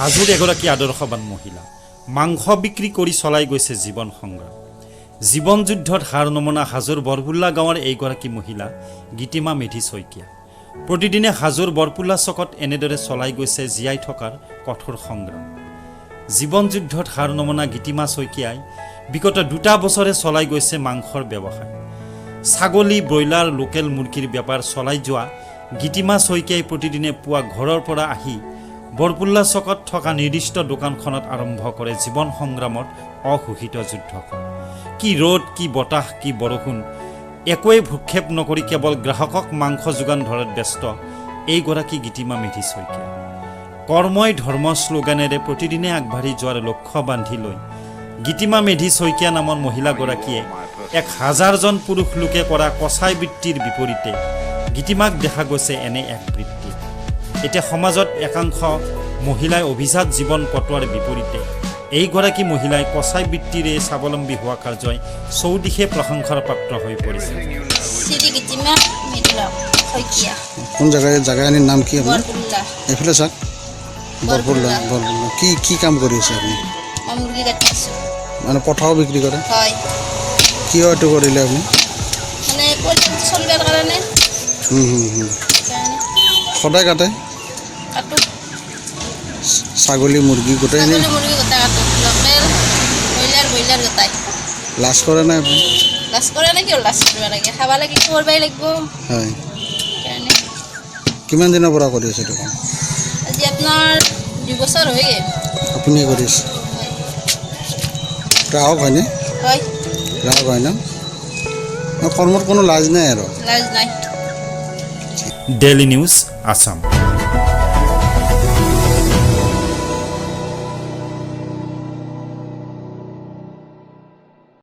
হাজোৰ এগৰাকী আদৰ্শবান মহিলা মাংস বিক্ৰী কৰি চলাই গৈছে জীৱন সংগ্ৰাম। জীৱন যুদ্ধত হাৰ নমনা হাজোৰ বৰপুল্লা গাঁৱৰ এইগৰাকী মহিলা গীতিমা মেধি শইকীয়া প্ৰতিদিনে হাজোৰ বৰপুল্লা চকত এনেদৰে চলাই গৈছে জীয়াই থকাৰ কঠোৰ সংগ্ৰাম। জীৱন যুদ্ধত হাৰ নমনা গীতিমা শইকীয়াই বিগত 2 বছৰে চলাই গৈছে মাংসৰ ব্যৱসায়। ছাগলী, ব্ৰইলাৰ, লোকেল মুৰ্গীৰ বেপাৰ চলাই যোৱা গীতিমা শইকীয়াই প্ৰতিদিনে পুৱা ঘৰৰ পৰা আহি বৰপুল্লা চকত থকা নিৰ্দিষ্ট দোকানখনত আৰম্ভ কৰে জীৱন সংগ্ৰামত অঘোষিত যুদ্ধখন। কি ৰ'দ, কি বতাহ, কি বৰষুণ একোৱে ভূক্ষেপ নকৰি কেৱল গ্ৰাহকক মাংস যোগান ধৰাত ব্যস্ত এইগৰাকী গীতিমা মেধি শইকীয়া। কৰ্মই ধৰ্ম শ্লোগানেৰে প্ৰতিদিনে আগবাঢ়ি যোৱাৰ লক্ষ্য বান্ধি লৈ গীতিমা মেধি শইকীয়া নামৰ মহিলাগৰাকীয়ে 1000জন পুৰুষ লোকে কৰা কচাই বৃত্তিৰ বিপৰীতে গীতিমাক দেখা গৈছে এনে এক বৃত্তি। এতিয়া সমাজত একাংশ মহিলাই অভিজাত জীৱন কটোৱাৰ বিপৰীতে এইগৰাকী মহিলাই কচাই বৃত্তিৰে স্বাৱলম্বী হোৱা কাৰ্যই চৌদিশে প্ৰশংসাৰ পাত্ৰ হৈ পৰিছে। কোন জাগাৰ নাম কি আপোনাৰ? এইফালে চাওক, বৰপুল্লা। কি কাম কৰি আছে আপুনি? মানে পঠাও বিক্ৰী কৰে? হয়। কিয় এইটো কৰিলে আপুনি? মানে পৰিয়াল চলিবৰ কাৰণে। সদায় কাটে? কাটো। ছাগলী, মুৰ্গী গোটাই নে? ছাগলী, মুৰ্গী গোটাই কাটো। লোকেল, ব্ৰইলাৰ গোটাই। লাজ কৰে নাই আপুনি? লাজ কৰে নে? কিয় লাজ কৰিব লাগে? খাব লাগে, কৰিবই লাগিব। হয়। সেইকাৰণে। কিমান দিনৰ পৰা কৰি আছে এইটো কাম? আজি আপোনাৰ 2 বছৰ হৈ গ'ল। আপুনি কৰিছে? গ্ৰাহক হয়নে? হয়। গ্ৰাহক হয় ন? কৰ্মত কোনো লাজ নাই আৰু? লাজ নাই। Daily news Assam.